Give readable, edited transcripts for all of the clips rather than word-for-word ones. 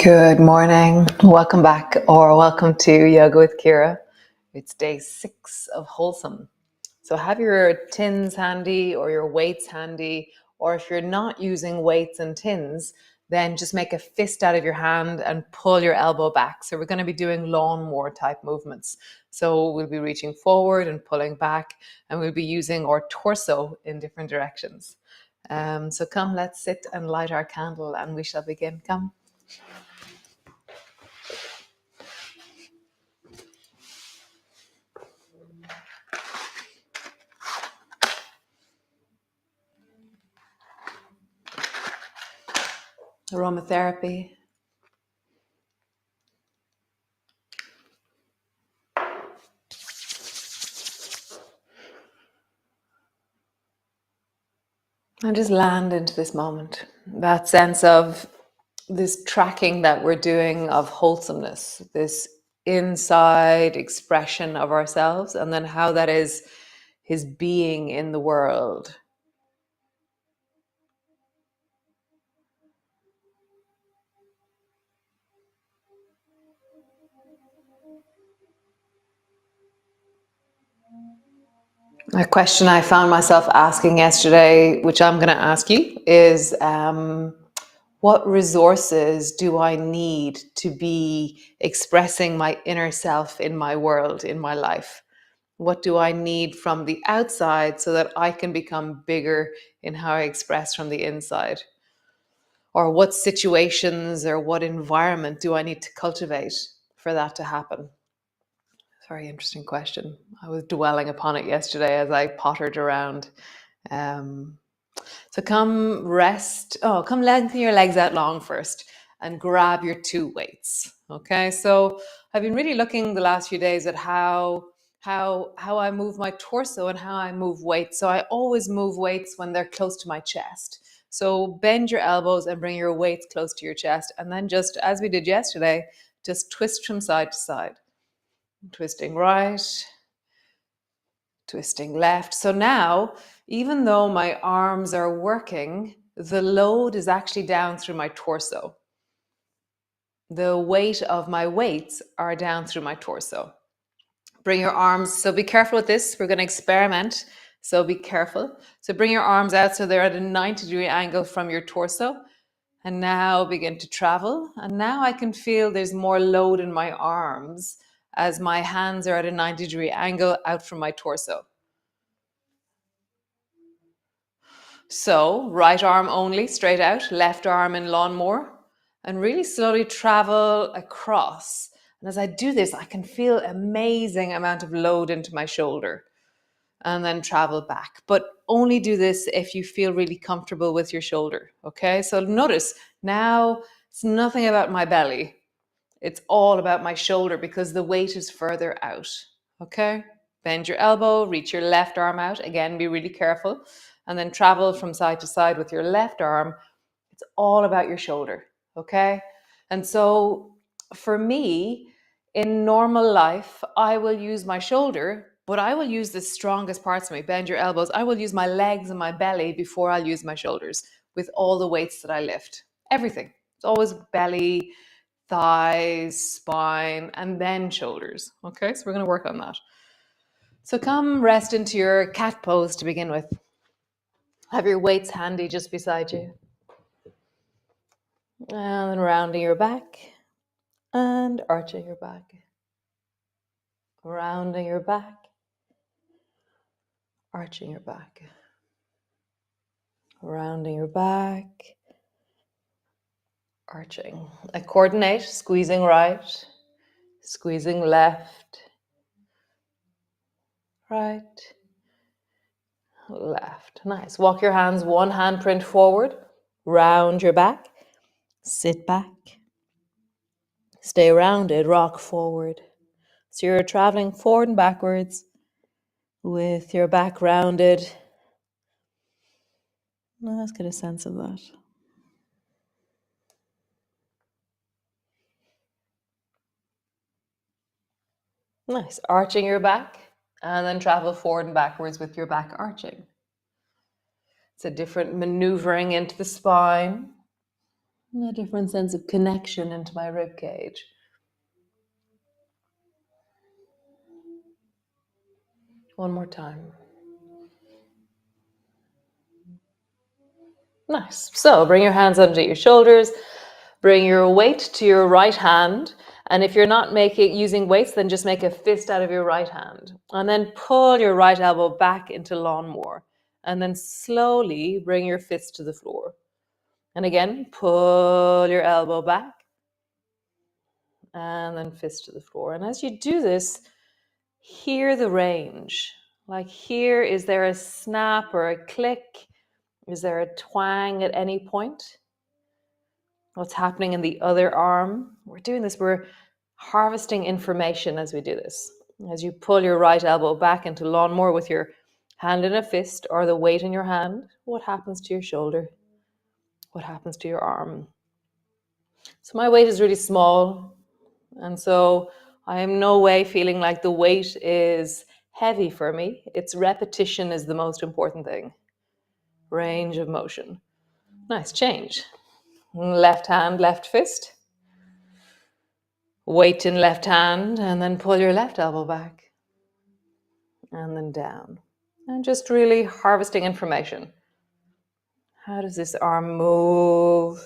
Good morning. Welcome back or welcome to Yoga with Ciara. It's day 6 of Wholesome. So have your tins handy or your weights handy, or if you're not using weights and tins, then just make a fist out of your hand and pull your elbow back. So we're going to be doing lawnmower type movements. So we'll be reaching forward and pulling back, and we'll be using our torso in different directions. So come, let's sit and light our candle and we shall begin. Come. Aromatherapy. And just land into this moment. That sense of this tracking that we're doing of wholesomeness, this inside expression of ourselves, and then how that is his being in the world. A question I found myself asking yesterday, which I'm going to ask you, is what resources do I need to be expressing my inner self in my world, in my life? What do I need from the outside so that I can become bigger in how I express from the inside? Or what situations or what environment do I need to cultivate for that to happen? Very interesting question. I was dwelling upon it yesterday as I pottered around. Um, so come rest. Oh, come lengthen your legs out long first and grab your 2 weights. Okay. So I've been really looking the last few days at how I move my torso and how I move weights. So I always move weights when they're close to my chest. So bend your elbows and bring your weights close to your chest. And then just as we did yesterday, just twist from side to side. Twisting right, twisting left. So now, even though my arms are working, the load is actually down through my torso. The weight of my weights are down through my torso. Bring your arms, so be careful with this. We're going to experiment, so be careful. So bring your arms out so they're at a 90-degree angle from your torso. And now begin to travel. And now I can feel there's more load in my arms as my hands are at a 90-degree angle out from my torso. So right arm only, straight out, left arm in lawnmower, and really slowly travel across. And as I do this, I can feel amazing amount of load into my shoulder and then travel back. But only do this if you feel really comfortable with your shoulder. Okay, so notice now it's nothing about my belly. It's all about my shoulder because the weight is further out. Okay, bend your elbow, reach your left arm out. Again, be really careful. And then travel from side to side with your left arm. It's all about your shoulder. Okay, and so for me, in normal life, I will use my shoulder, but I will use the strongest parts of me. Bend your elbows. I will use my legs and my belly before I'll use my shoulders with all the weights that I lift. Everything. It's always belly, thighs, spine, and then shoulders. Okay, so we're going to work on that. So come rest into your cat pose to begin with. Have your weights handy just beside you. And then rounding your back and arching your back. Rounding your back, arching your back. Rounding your back, arching. Coordinate, squeezing right, squeezing left, right, left. Nice. Walk your hands one handprint forward, round your back, sit back, stay rounded, rock forward. So you're traveling forward and backwards with your back rounded. Let's get a sense of that. Nice. Arching your back and then travel forward and backwards with your back arching. It's a different maneuvering into the spine. A different sense of connection into my rib cage. One more time. Nice. So bring your hands under your shoulders. Bring your weight to your right hand. And if you're not using weights, then just make a fist out of your right hand. And then pull your right elbow back into lawnmower. And then slowly bring your fist to the floor. And again, pull your elbow back. And then fist to the floor. And as you do this, hear the range. Like here, is there a snap or a click? Is there a twang at any point? What's happening in the other arm? We're doing this, we're harvesting information as we do this. As you pull your right elbow back into lawnmower with your hand in a fist or the weight in your hand, what happens to your shoulder? What happens to your arm? So my weight is really small, and so I am no way feeling like the weight is heavy for me. Its repetition is the most important thing. Range of motion. Nice change. Left hand, left fist. Weight in left hand, and then pull your left elbow back. And then down. And just really harvesting information. How does this arm move?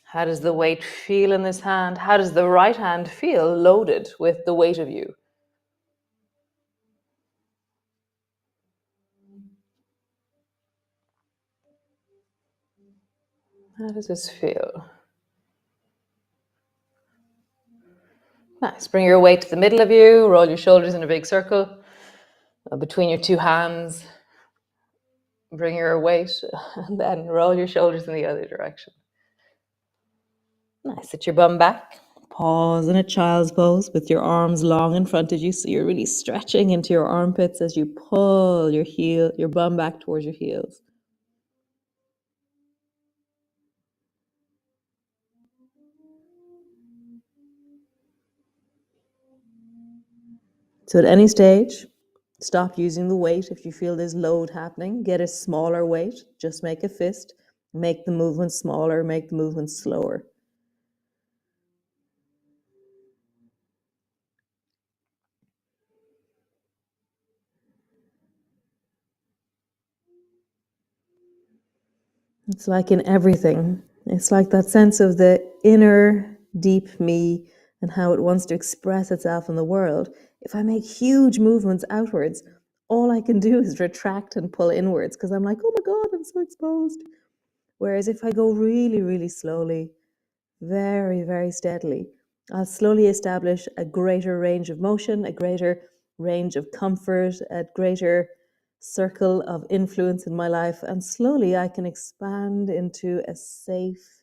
How does the weight feel in this hand? How does the right hand feel loaded with the weight of you? How does this feel? Nice. Bring your weight to the middle of you. Roll your shoulders in a big circle between your two hands. Bring your weight and then roll your shoulders in the other direction. Nice. Sit your bum back. Pause in a child's pose with your arms long in front of you, so you're really stretching into your armpits as you pull your bum back towards your heels. So at any stage, stop using the weight. If you feel there's load happening, get a smaller weight. Just make a fist. Make the movement smaller, make the movement slower. It's like in everything. It's like that sense of the inner deep me and how it wants to express itself in the world. If I make huge movements outwards, all I can do is retract and pull inwards because I'm like, oh my God, I'm so exposed. Whereas if I go really, really slowly, very, very steadily, I'll slowly establish a greater range of motion, a greater range of comfort, a greater circle of influence in my life. And slowly I can expand into a safe,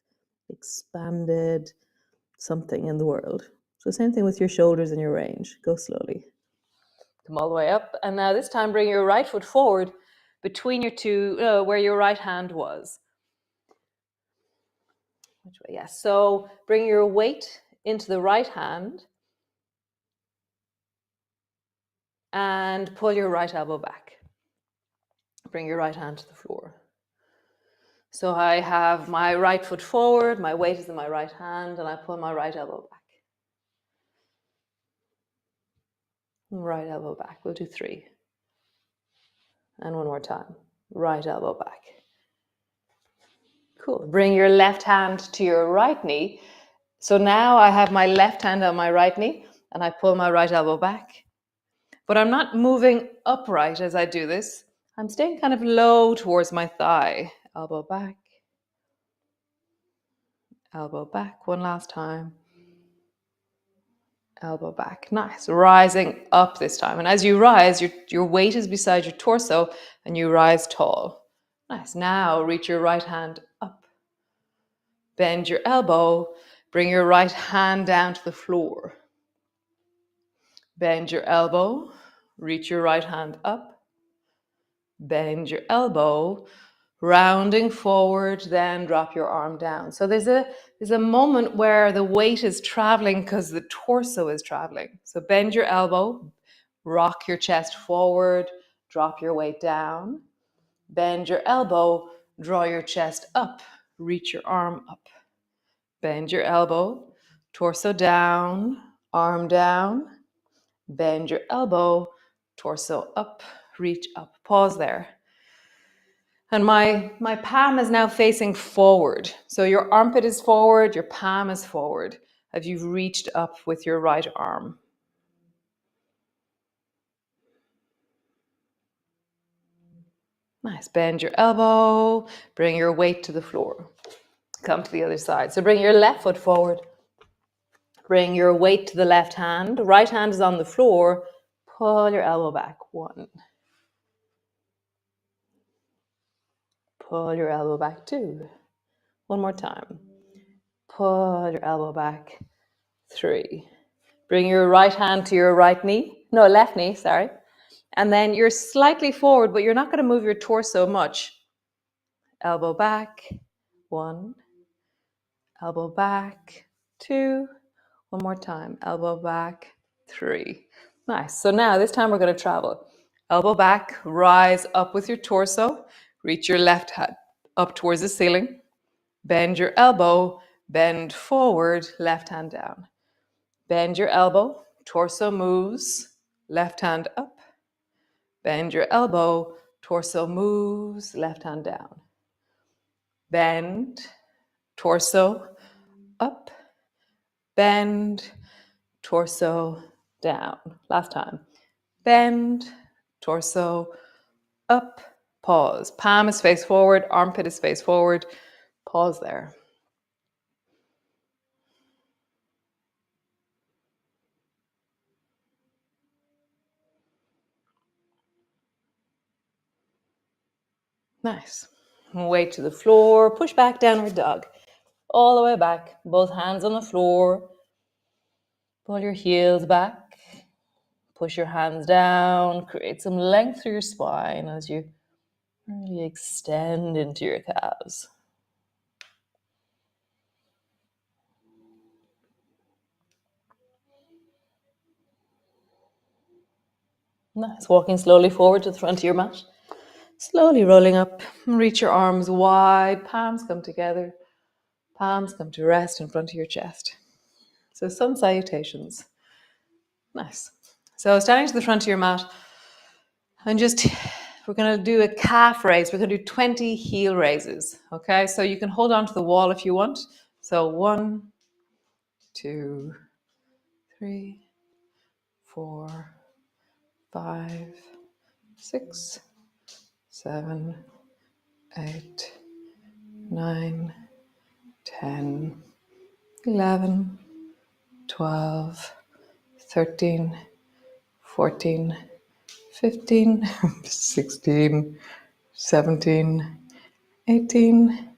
expanded something in the world. So same thing with your shoulders and your range. Go slowly. Come all the way up. And now this time bring your right foot forward between your two, where your right hand was. Which way? Yes. So bring your weight into the right hand and pull your right elbow back. Bring your right hand to the floor. So I have my right foot forward, my weight is in my right hand, and I pull my right elbow back. Right elbow back. We'll do 3. And one more time. Right elbow back. Cool. Bring your left hand to your right knee. So now I have my left hand on my right knee, and I pull my right elbow back. But I'm not moving upright as I do this. I'm staying kind of low towards my thigh. Elbow back. Elbow back. One last time. Elbow back. Nice. Rising up this time. And as you rise, your weight is beside your torso and you rise tall. Nice. Now reach your right hand up. Bend your elbow. Bring your right hand down to the floor. Bend your elbow. Reach your right hand up. Bend your elbow. Rounding forward, then drop your arm down. So there's a moment where the weight is traveling because the torso is traveling. So bend your elbow, rock your chest forward, drop your weight down. Bend your elbow, draw your chest up, reach your arm up. Bend your elbow, torso down, arm down. Bend your elbow, torso up, reach up. Pause there. And my palm is now facing forward. So your armpit is forward, your palm is forward as you've reached up with your right arm. Nice. Bend your elbow, bring your weight to the floor. Come to the other side. So bring your left foot forward. Bring your weight to the left hand. Right hand is on the floor. Pull your elbow back. 1. Pull your elbow back. 2. One more time. Pull your elbow back. 3. Bring your right hand to your right knee. No, left knee, sorry. And then you're slightly forward, but you're not going to move your torso much. Elbow back. 1. Elbow back. 2. One more time. Elbow back. 3. Nice. So now this time we're going to travel. Elbow back, rise up with your torso. Reach your left hand up towards the ceiling. Bend your elbow, bend forward, left hand down. Bend your elbow, torso moves, left hand up. Bend your elbow, torso moves, left hand down. Bend, torso up, bend, torso down. Last time. Bend, torso up, pause. Palm is face forward, armpit is face forward. Pause there. Nice. Weight to the floor, push back, downward dog. All the way back, both hands on the floor. Pull your heels back. Push your hands down. Create some length through your spine as you really extend into your calves. Nice. Walking slowly forward to the front of your mat. Slowly rolling up. Reach your arms wide. Palms come together. Palms come to rest in front of your chest. So sun salutations. Nice. So standing to the front of your mat, and we're going to do a calf raise. We're going to do 20 heel raises. Okay, so you can hold on to the wall if you want. So 1, 2, 3, 4, 5, 6, 7, 8, 9, 10, 11, 12, 13, 14, 15, 16, 17, 18,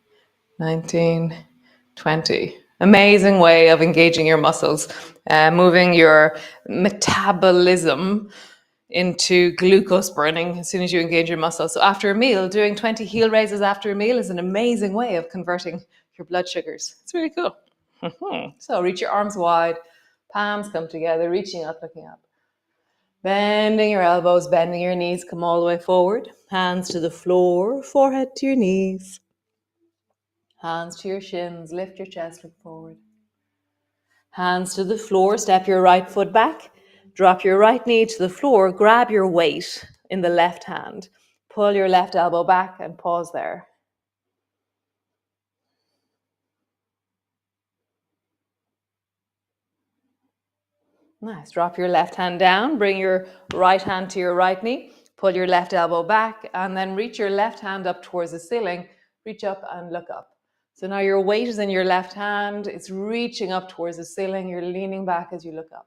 19, 20. Amazing way of engaging your muscles, moving your metabolism into glucose burning as soon as you engage your muscles. So after a meal, doing 20 heel raises after a meal is an amazing way of converting your blood sugars. It's really cool. So reach your arms wide, palms come together, reaching up, looking up. Bending your elbows, bending your knees, come all the way forward. Hands to the floor, forehead to your knees. Hands to your shins, lift your chest, look forward. Hands to the floor, step your right foot back. Drop your right knee to the floor, grab your weight in the left hand. Pull your left elbow back and pause there. Nice. Drop your left hand down, bring your right hand to your right knee, pull your left elbow back, and then reach your left hand up towards the ceiling. Reach up and look up. So now your weight is in your left hand. It's reaching up towards the ceiling. You're leaning back as you look up.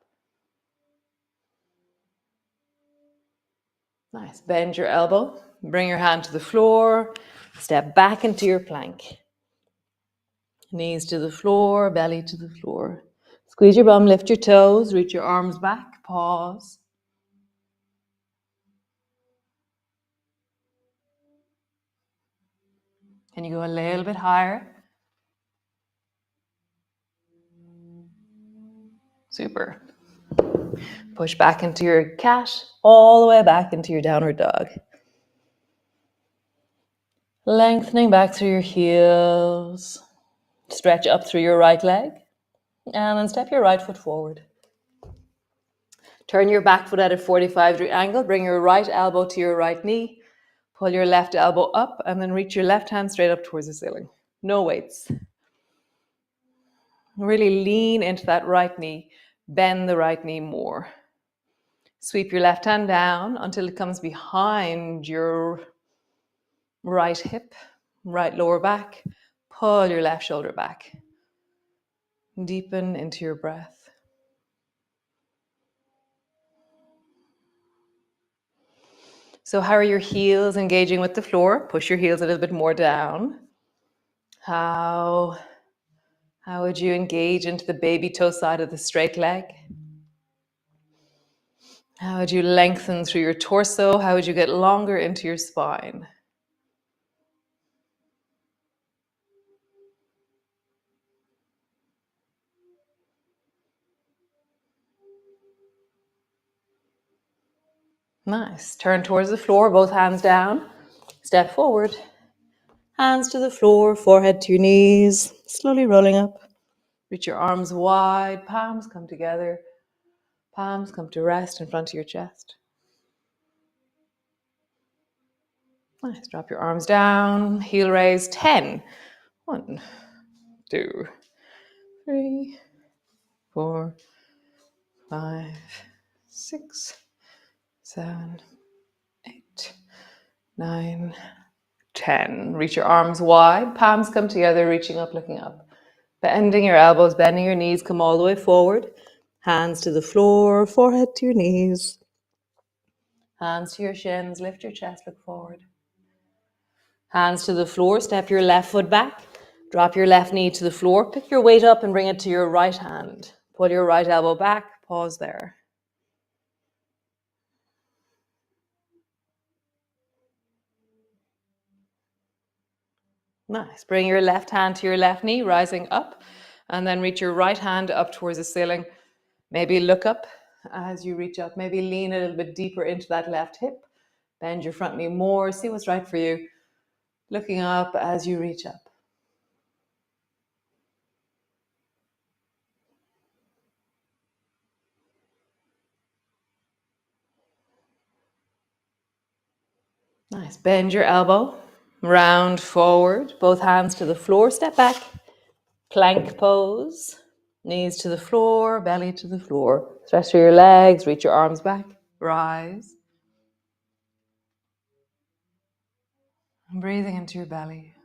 Nice. Bend your elbow. Bring your hand to the floor. Step back into your plank. Knees to the floor, belly to the floor. Squeeze your bum, lift your toes, reach your arms back, pause. Can you go a little bit higher? Super. Push back into your cat, all the way back into your downward dog. Lengthening back through your heels. Stretch up through your right leg and then step your right foot forward. Turn your back foot at a 45-degree angle. Bring your right elbow to your right knee. Pull your left elbow up and then reach your left hand straight up towards the ceiling. No weights. Really lean into that right knee. Bend the right knee more. Sweep your left hand down until it comes behind your right hip, right lower back. Pull your left shoulder back. Deepen into your breath. So how are your heels engaging with the floor? Push your heels a little bit more down. How would you engage into the baby toe side of the straight leg? How would you lengthen through your torso? How would you get longer into your spine? Nice. Turn towards the floor, both hands down. Step forward. Hands to the floor, forehead to your knees. Slowly rolling up. Reach your arms wide, palms come together. Palms come to rest in front of your chest. Nice. Drop your arms down. Heel raise 10. 1, 2, 3, 4, 5, 6, 7, 8, 9, 10. Reach your arms wide. Palms come together, reaching up, looking up. Bending your elbows, bending your knees, come all the way forward. Hands to the floor, forehead to your knees. Hands to your shins, lift your chest, look forward. Hands to the floor, step your left foot back. Drop your left knee to the floor. Pick your weight up and bring it to your right hand. Pull your right elbow back, pause there. Nice. Bring your left hand to your left knee, rising up, and then reach your right hand up towards the ceiling. Maybe look up as you reach up. Maybe lean a little bit deeper into that left hip. Bend your front knee more. See what's right for you. Looking up as you reach up. Nice. Bend your elbow. Round forward. Both hands to the floor. Step back. Plank pose. Knees to the floor. Belly to the floor. Stretch through your legs. Reach your arms back. Rise. And breathing into your belly.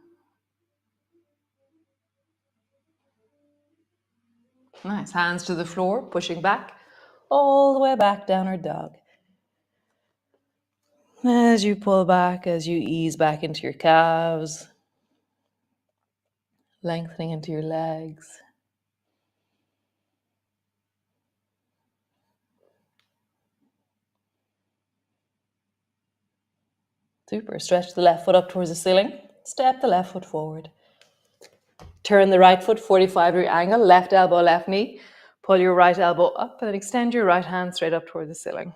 Nice. Hands to the floor. Pushing back. All the way back. Downward dog. As you pull back, as you ease back into your calves. Lengthening into your legs. Super. Stretch the left foot up towards the ceiling. Step the left foot forward. Turn the right foot 45-degree angle. Left elbow, left knee. Pull your right elbow up and then extend your right hand straight up toward the ceiling.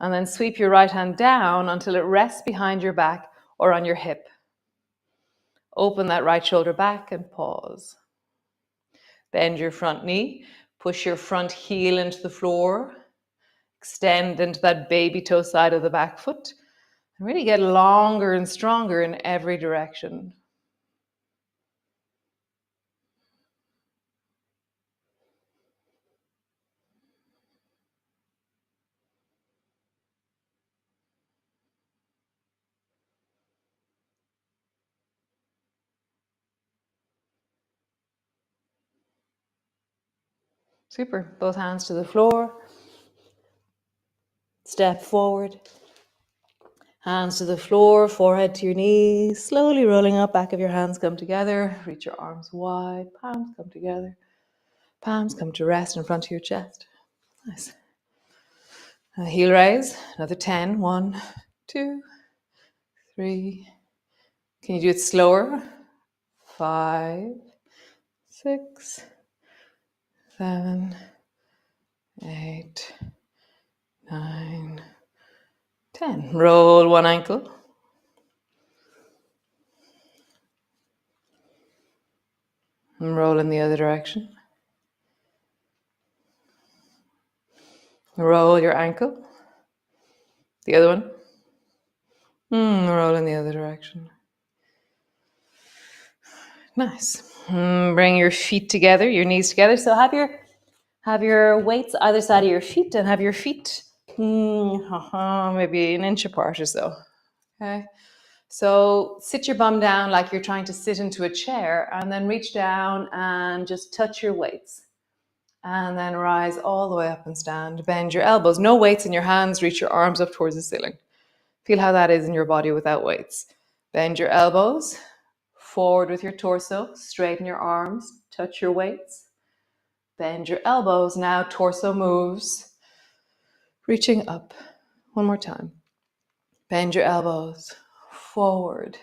And then sweep your right hand down until it rests behind your back or on your hip. Open that right shoulder back and pause. Bend your front knee. Push your front heel into the floor. Extend into that baby toe side of the back foot. And really get longer and stronger in every direction. Super. Both hands to the floor. Step forward. Hands to the floor, forehead to your knees. Slowly rolling up, back of your hands come together. Reach your arms wide, palms come together. Palms come to rest in front of your chest. Nice. Heel raise, another 10. 1, 2, 3. Can you do it slower? 5, 6, 7, 8, 9, 10. Roll one ankle. And roll in the other direction. Roll your ankle. The other one. Roll in the other direction. Nice. Bring your feet together, your knees together. So have your weights either side of your feet and have your feet maybe an inch apart or so. Okay. So sit your bum down like you're trying to sit into a chair, and then reach down and just touch your weights. And then rise all the way up and stand. Bend your elbows. No weights in your hands. Reach your arms up towards the ceiling. Feel how that is in your body without weights. Bend your elbows. Forward with your torso. Straighten your arms. Touch your weights. Bend your elbows. Now torso moves. Reaching up. One more time. Bend your elbows. Forward.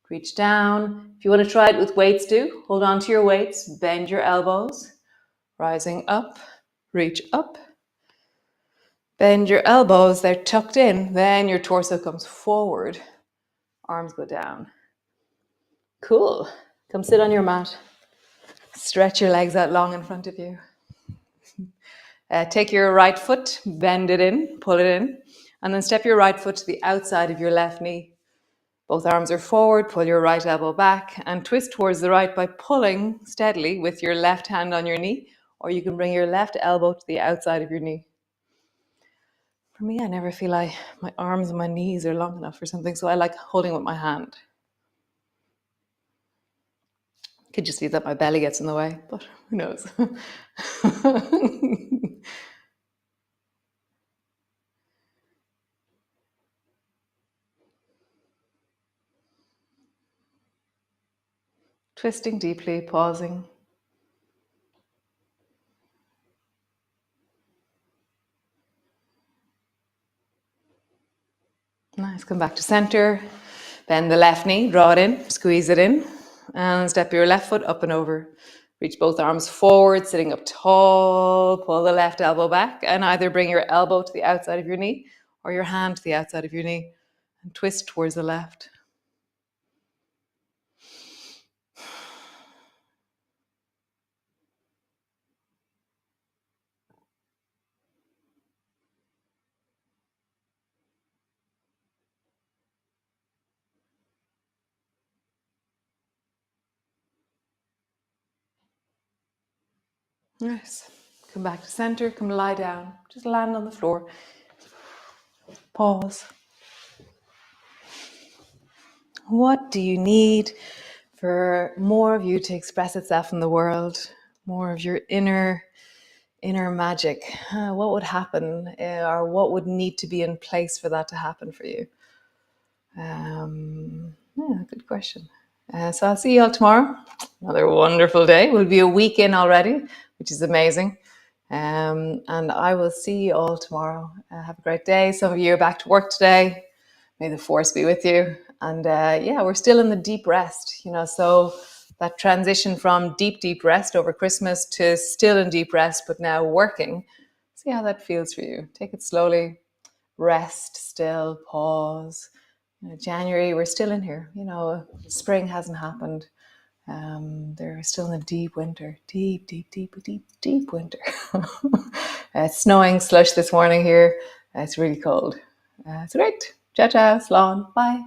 Reach down. If you want to try it with weights, do. Hold on to your weights. Bend your elbows. Rising up. Reach up. Bend your elbows. They're tucked in. Then your torso comes forward. Arms go down. Cool. Come sit on your mat. Stretch your legs out long in front of you. Take your right foot, bend it in, pull it in, and then step your right foot to the outside of your left knee. Both arms are forward, pull your right elbow back, and twist towards the right by pulling steadily with your left hand on your knee, or you can bring your left elbow to the outside of your knee. For me, I never feel like my arms and my knees are long enough for something, so I like holding with my hand. Could just be that my belly gets in the way, but who knows? Twisting deeply, pausing. Nice, come back to center. Bend the left knee, draw it in, squeeze it in, and step your left foot up and over. Reach both arms forward, sitting up tall. Pull the left elbow back, and either bring your elbow to the outside of your knee or your hand to the outside of your knee, and twist towards the left. Nice. Come back to center, come lie down. Just land on the floor. Pause. What do you need for more of you to express itself in the world? More of your inner magic. What would happen, or what would need to be in place for that to happen for you? Yeah, good question. So I'll see you all tomorrow. Another wonderful day. We'll be a week in already, which is amazing. And I will see you all tomorrow. Have a great day. Some of you are back to work today. May the force be with you. And yeah, we're still in the deep rest, so that transition from deep rest over Christmas to still in deep rest, but now working. See how that feels for you. Take it slowly. Rest, still, pause. January, we're still in here. Spring hasn't happened. They're still in a deep winter. Deep winter. It's snowing, slush this morning here. It's really cold. It's great. Ciao, ciao, Slán. Bye.